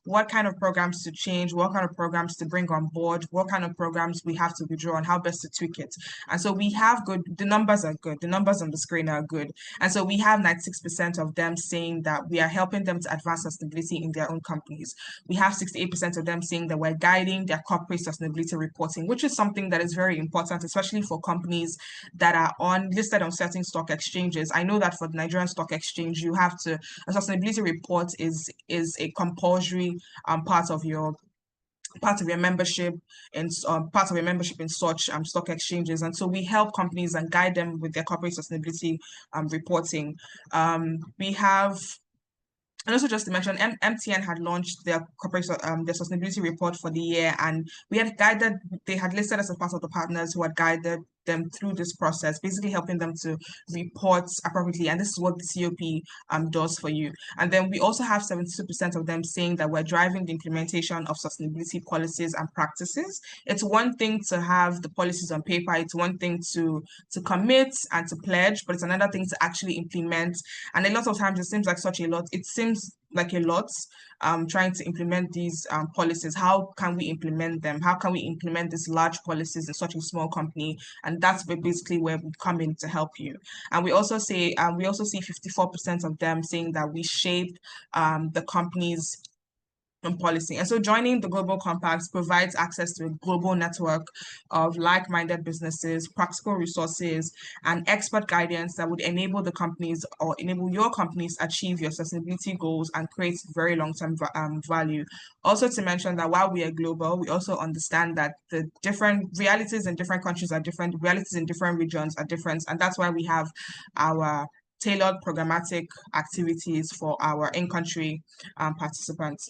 what kind of programs to change, what kind of programs to bring on board, what kind of programs we have to withdraw, and how best to tweak it. And so we have the numbers are good. The numbers on the screen are good. And so we have 96% of them saying that we are helping them to advance sustainability in their own companies. We have 68% of them saying that we're guiding their corporate sustainability reporting, which is something that is very important, especially for companies that are listed on certain stock exchanges. I know that for the Nigerian Stock Exchange, you have to, a sustainability report is a compulsory part of your membership and part of your membership in such stock exchanges. And so we help companies and guide them with their corporate sustainability reporting. We have, and also just to mention, MTN had launched their corporate their sustainability report for the year, and they had listed us as part of the partners who had guided them through this process, basically helping them to report appropriately. And this is what the COP does for you. And then we also have 72% of them saying that we're driving the implementation of sustainability policies and practices. It's one thing to have the policies on paper, it's one thing to commit and to pledge, but it's another thing to actually implement. And a lot of times it seems like such a lot. It seems like a lot trying to implement these policies. How can we implement them? How can we implement these large policies in such a small company? And that's basically where we come in to help you. And we also see 54% of them saying that we shape the company's policy. And so joining the Global Compact provides access to a global network of like-minded businesses, practical resources, and expert guidance that would enable the companies or enable your companies achieve your sustainability goals and create very long-term value. Also to mention that while we are global, we also understand that the different realities in different countries are different, realities in different regions are different, and that's why we have our tailored programmatic activities for our in-country participants.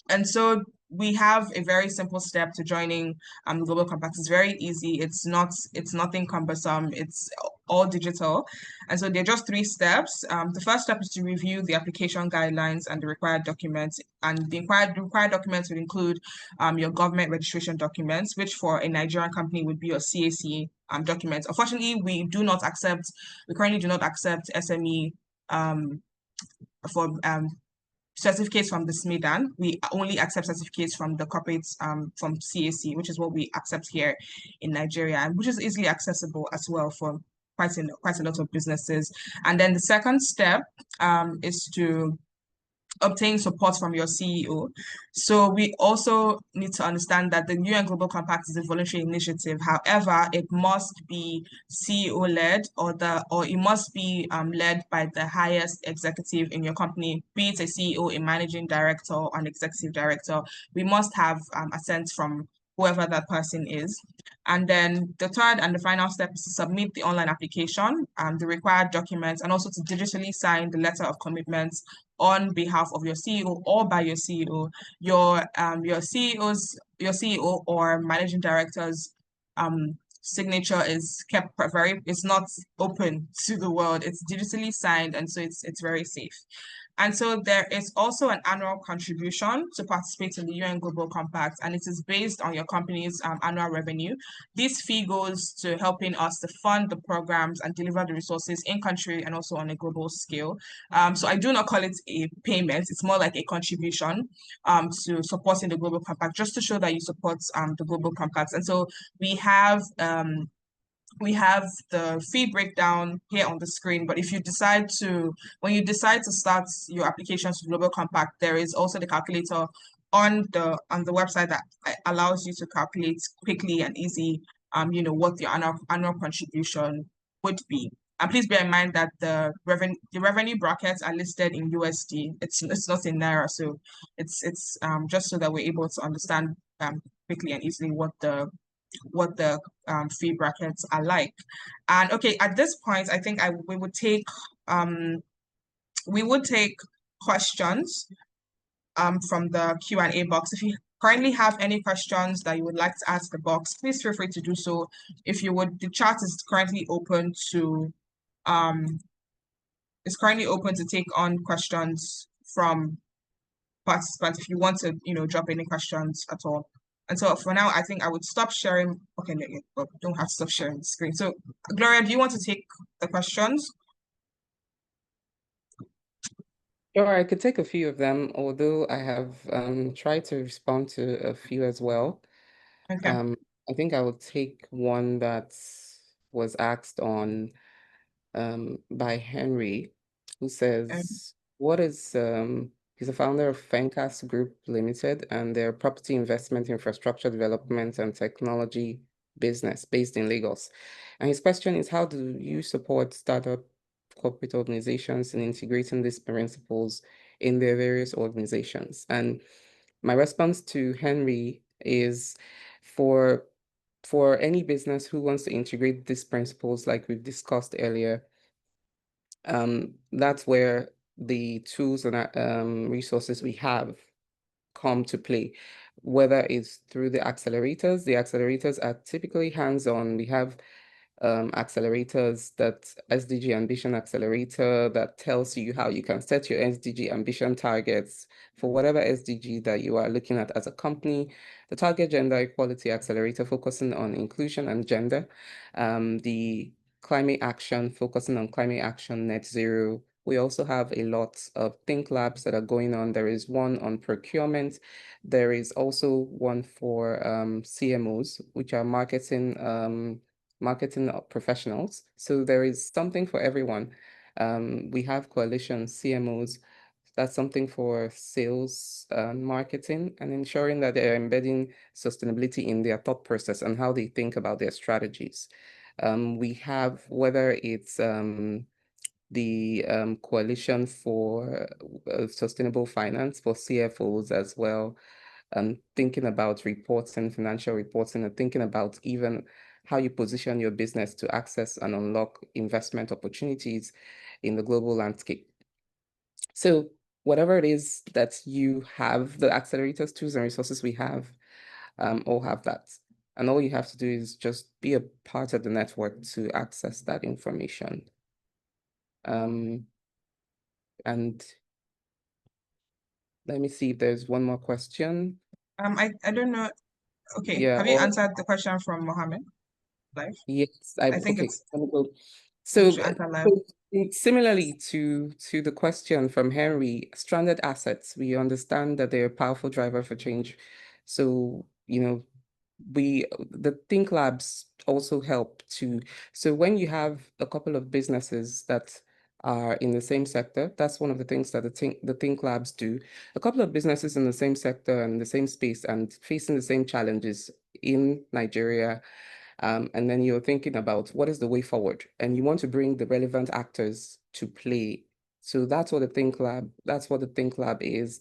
And so we have a very simple step to joining the Global Compact. It's very easy. It's nothing cumbersome. It's all digital. And so there are just 3 steps. The first step is to review the application guidelines and the required documents. And the required documents would include your government registration documents, which for a Nigerian company would be your CAC documents. Unfortunately, we currently do not accept SME for certificates from the SMIDAN. We only accept certificates from the corporates from CAC, which is what we accept here in Nigeria, and which is easily accessible as well for quite a lot of businesses. And then the second step is to obtain support from your CEO. So we also need to understand that the UN Global Compact is a voluntary initiative. However, it must be CEO-led or it must be led by the highest executive in your company, be it a CEO, a managing director, or an executive director. We must have assent from whoever that person is. And then the third and the final step is to submit the online application, the required documents, and also to digitally sign the letter of commitment on behalf of your CEO or by your CEO. Your CEO or managing director's signature is kept it's not open to the world. It's digitally signed, and so it's very safe. And so there is also an annual contribution to participate in the UN Global Compact, and it is based on your company's annual revenue. This fee goes to helping us to fund the programs and deliver the resources in country and also on a global scale. So I do not call it a payment. It's more like a contribution to supporting the Global Compact, just to show that you support the Global Compact. And so we have the fee breakdown here on the screen, but if you decide to, when you decide to start your applications to Global Compact, there is also the calculator on the website that allows you to calculate quickly and easy, what your annual contribution would be. And please bear in mind that the revenue brackets are listed in USD. It's not in Naira, so it's just so that we're able to understand quickly and easily what the fee brackets are like. And okay, at this point, I think we would take questions from the Q&A box. If you currently have any questions that you would like to ask the box, please feel free to do so. If you would, the chat is currently open to take on questions from participants if you want to, drop any questions at all. And so for now, I think I would stop sharing. Okay, no, you don't have to stop sharing the screen. So Gloria, do you want to take the questions? Sure, I could take a few of them, although I have tried to respond to a few as well. Okay. I think I will take one that was asked on by Henry, who says, what is he's a founder of Fencas Group Limited, and their property investment, infrastructure development, and technology business based in Lagos. And his question is, how do you support startup corporate organizations in integrating these principles in their various organizations. And my response to Henry is for any business who wants to integrate these principles, like we've discussed earlier, that's where the tools and resources we have come to play, whether it's through the accelerators. The accelerators are typically hands-on. We have accelerators, that SDG Ambition Accelerator that tells you how you can set your SDG ambition targets for whatever SDG that you are looking at as a company. The Target Gender Equality Accelerator focusing on inclusion and gender. The Climate Action focusing on climate action, net zero. We also have a lot of think labs that are going on. There is one on procurement. There is also one for CMOs, which are marketing professionals. So there is something for everyone. We have coalitions, CMOs, that's something for sales, marketing, and ensuring that they're embedding sustainability in their thought process and how they think about their strategies. We have, whether it's the Coalition for Sustainable Finance for CFOs as well, thinking about reporting, financial reporting, and thinking about even how you position your business to access and unlock investment opportunities in the global landscape. So whatever it is that you have, the accelerators, tools, and resources we have, all have that. And all you have to do is just be a part of the network to access that information. And let me see if there's one more question. I don't know. Okay, Yeah, have you answered the question from Mohammed live? yes, I think okay. it's So, should answer live. similarly to the question from Henry, stranded assets, we understand that they're a powerful driver for change. So, the Think Labs also help to, so when you have a couple of businesses that are in the same sector, that's one of the things that the Think Labs do. A couple of businesses in the same sector and the same space and facing the same challenges in Nigeria, and then you're thinking about what is the way forward, and you want to bring the relevant actors to play. So that's what the Think Lab is,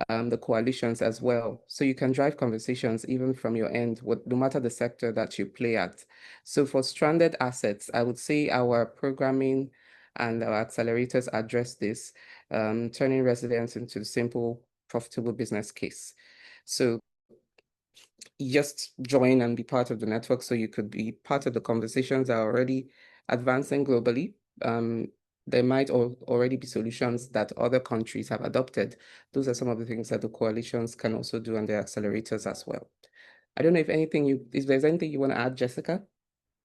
the coalitions as well. So you can drive conversations even from your end, no matter the sector that you play at. So for stranded assets, I would say our programming and our accelerators address this, turning resilience into a simple, profitable business case. So just join and be part of the network, so you could be part of the conversations that are already advancing globally. There might already be solutions that other countries have adopted. Those are some of the things that the coalitions can also do, and the accelerators as well. I don't know if there's anything you want to add, Jessica,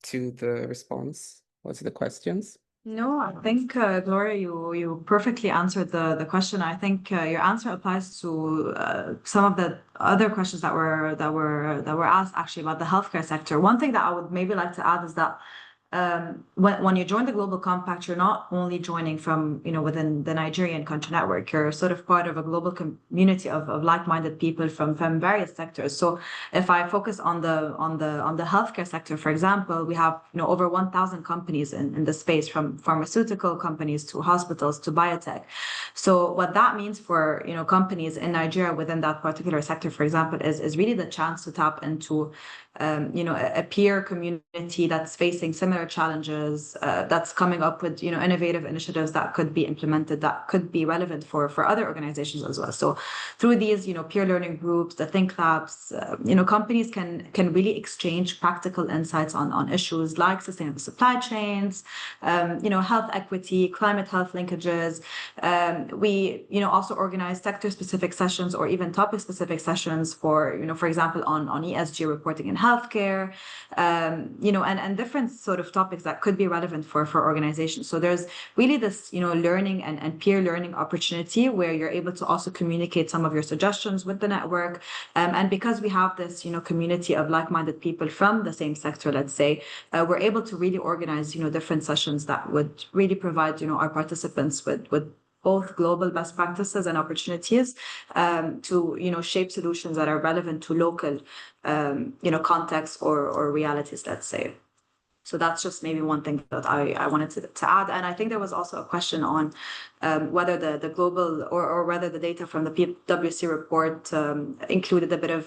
to the response or to the questions? No, I think Gloria, you perfectly answered the question. I think your answer applies to some of the other questions that were asked actually about the healthcare sector. One thing that I would maybe like to add is that when you join the Global Compact, you're not only joining from within the Nigerian country network. You're sort of part of a global community of like-minded people from various sectors. So if I focus on the healthcare sector, for example, we have over 1,000 companies in the space, from pharmaceutical companies to hospitals to biotech. So what that means for companies in Nigeria within that particular sector, for example, is really the chance to tap into a peer community that's facing similar challenges, that's coming up with innovative initiatives that could be implemented, that could be relevant for other organizations as well. So through these peer learning groups, the Think Labs, companies can really exchange practical insights on issues like sustainable supply chains, health equity, climate health linkages. We also organize sector specific sessions or even topic specific sessions for example on ESG reporting in healthcare, and different sort of topics that could be relevant for organizations. So there's really this, learning and peer learning opportunity where you're able to also communicate some of your suggestions with the network. And because we have this, community of like-minded people from the same sector, let's say, we're able to really organize, different sessions that would really provide, our participants with both global best practices and opportunities to shape solutions that are relevant to local contexts or realities, let's say. So that's just maybe one thing that I wanted to add. And I think there was also a question on whether the global or whether the data from the PwC report included a bit of,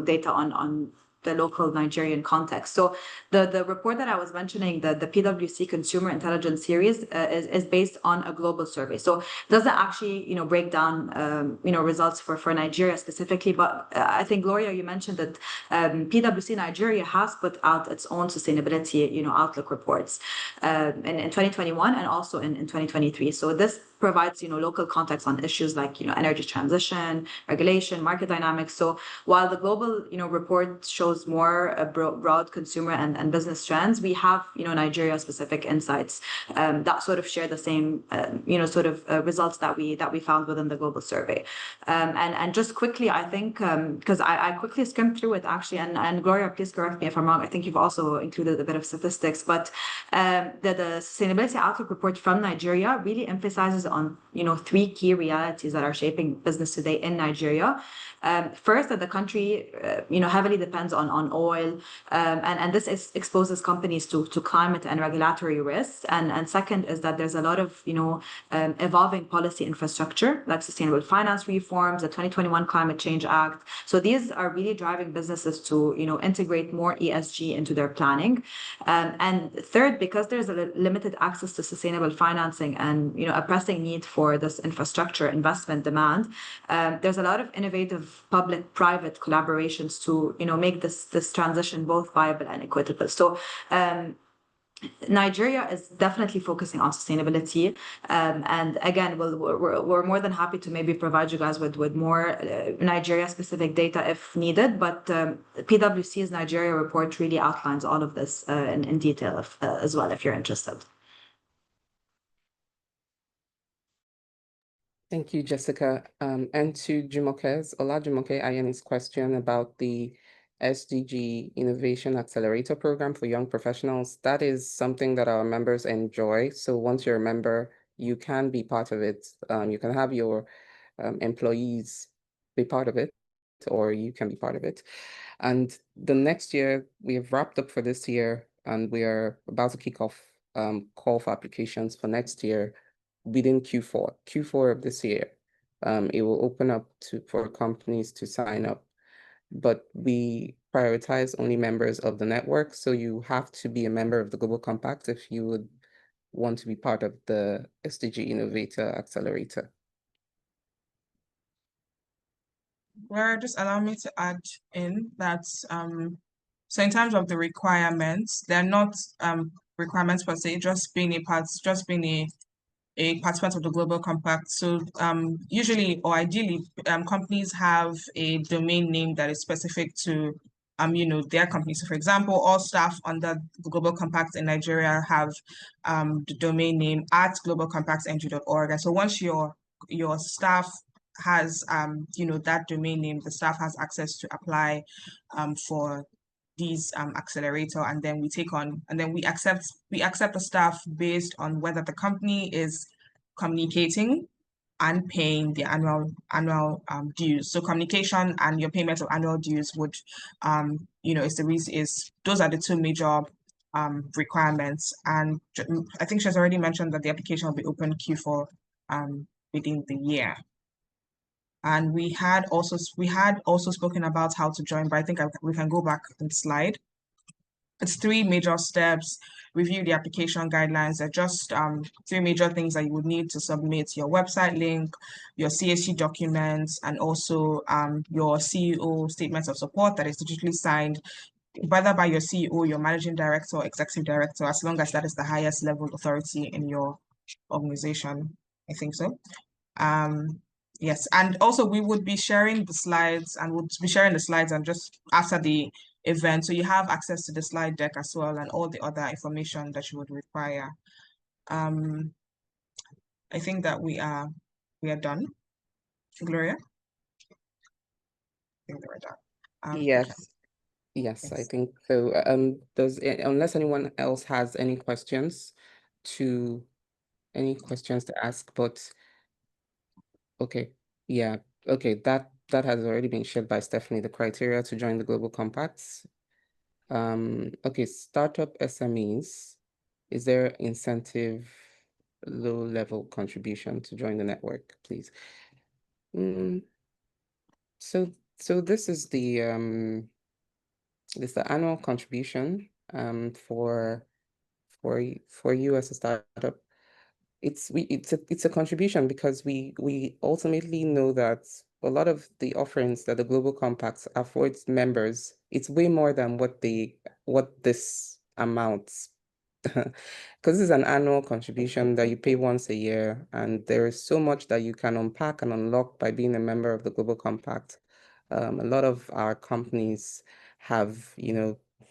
data on the local Nigerian context. So the report that I was mentioning, the PwC Consumer Intelligence Series, is based on a global survey. So it doesn't actually, break down, results for Nigeria specifically. But I think, Gloria, you mentioned that PwC Nigeria has put out its own sustainability, outlook reports in 2021 and also in 2023. So this provides, local context on issues like, energy transition, regulation, market dynamics. So while the global, report shows more broad consumer and business trends, we have, Nigeria-specific insights that sort of share the same, results that we found within the global survey. And just quickly, I think, because I quickly skimmed through it actually, and Gloria, please correct me if I'm wrong. I think you've also included a bit of statistics, but the Sustainability Outlook report from Nigeria really emphasizes on, three key realities that are shaping business today in Nigeria. First, that the country, heavily depends on oil, and this exposes companies to climate and regulatory risks. And second is that there's a lot of, evolving policy infrastructure, like sustainable finance reforms, the 2021 Climate Change Act. So these are really driving businesses to, integrate more ESG into their planning. And third, because there's a limited access to sustainable financing and, a pressing need for this infrastructure investment demand, there's a lot of innovative public-private collaborations to, make this transition both viable and equitable. So Nigeria is definitely focusing on sustainability. And again, we're more than happy to maybe provide you guys with more Nigeria-specific data if needed. But PwC's Nigeria report really outlines all of this in detail as well, if you're interested. Thank you, Jessica. And to Jumoke's, Olajumoke Ayeni's question about the SDG Innovation Accelerator Program for young professionals, that is something that our members enjoy. So once you're a member, you can be part of it. You can have your employees be part of it, or you can be part of it. And the next year, we have wrapped up for this year, and we are about to kick off call for applications for next year within Q4 of this year. It will open up for companies to sign up, but we prioritize only members of the network. So you have to be a member of the Global Compact if you would want to be part of the SDG Innovator Accelerator. Well, just allow me to add in that so in terms of the requirements, they're not requirements per se, just being a participant of the Global Compact. So usually or ideally, companies have a domain name that is specific to their company. So for example, all staff under the Global Compact in Nigeria have the domain name at globalcompactng.org. And so once your staff has that domain name, the staff has access to apply for these accelerator, and then we accept the staff based on whether the company is communicating and paying the annual dues. So communication and your payment of annual dues would is those are the two major requirements. And I think she's already mentioned that the application will be open Q4 within the year. And we had also spoken about how to join, but I think we can go back and slide. It's three major steps. Review the application guidelines. They're just three major things that you would need to submit: your website link, your CSC documents, and also your CEO statement of support that is digitally signed, whether by your CEO, your managing director, or executive director, as long as that is the highest level of authority in your organization. I think so. Yes, and also we would be sharing the slides and just after the event, so you have access to the slide deck as well and all the other information that you would require. I think that we are done. Gloria? I think that we're done. Yes. Okay. Yes, I think so. Unless anyone else has any questions to ask, but okay, yeah, okay, that has already been shared by Stephanie, the criteria to join the Global Compacts. Okay, startup SMEs, is there incentive low-level contribution to join the network, please? So this is the annual contribution for you as a startup. It's a contribution because we ultimately know that a lot of the offerings that the Global Compact affords members, it's way more than what this amounts. Because this is an annual contribution that you pay once a year, and there is so much that you can unpack and unlock by being a member of the Global Compact. A lot of our companies have,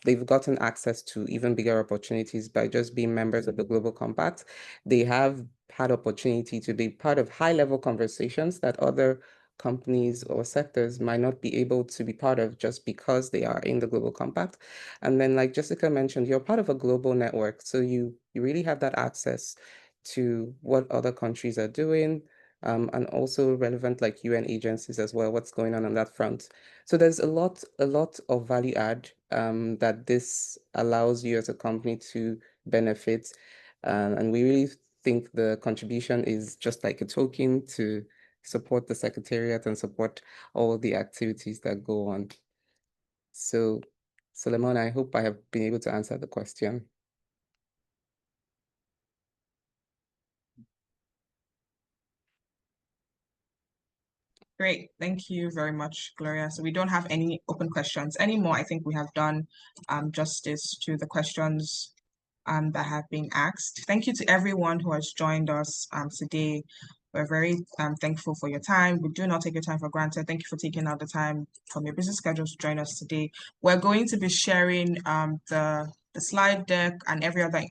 they've gotten access to even bigger opportunities by just being members of the Global Compact. They have had opportunity to be part of high-level conversations that other companies or sectors might not be able to be part of just because they are in the Global Compact. And then, like Jessica mentioned, you're part of a global network, so you really have that access to what other countries are doing, and also relevant like UN agencies as well, what's going on that front. So there's a lot of value add that this allows you as a company to benefit. And we really think the contribution is just like a token to support the Secretariat and support all the activities that go on. So, Solomon, I hope I have been able to answer the question. Great. Thank you very much, Gloria. So we don't have any open questions anymore. I think we have done justice to the questions that have been asked. Thank you to everyone who has joined us today. We're very thankful for your time. We do not take your time for granted. Thank you for taking out the time from your busy schedule to join us today. We're going to be sharing the slide deck and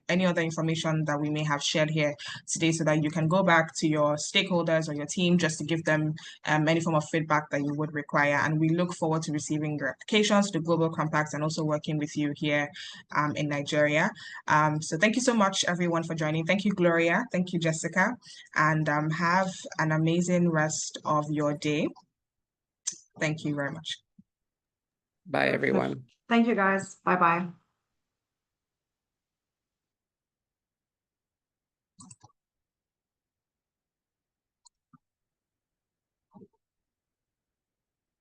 any other information that we may have shared here today so that you can go back to your stakeholders or your team just to give them any form of feedback that you would require. And we look forward to receiving your applications to the Global Compact and also working with you here in Nigeria. So thank you so much, everyone, for joining. Thank you, Gloria. Thank you, Jessica. And have an amazing rest of your day. Thank you very much. Bye, everyone. Thank you, guys. Bye-bye.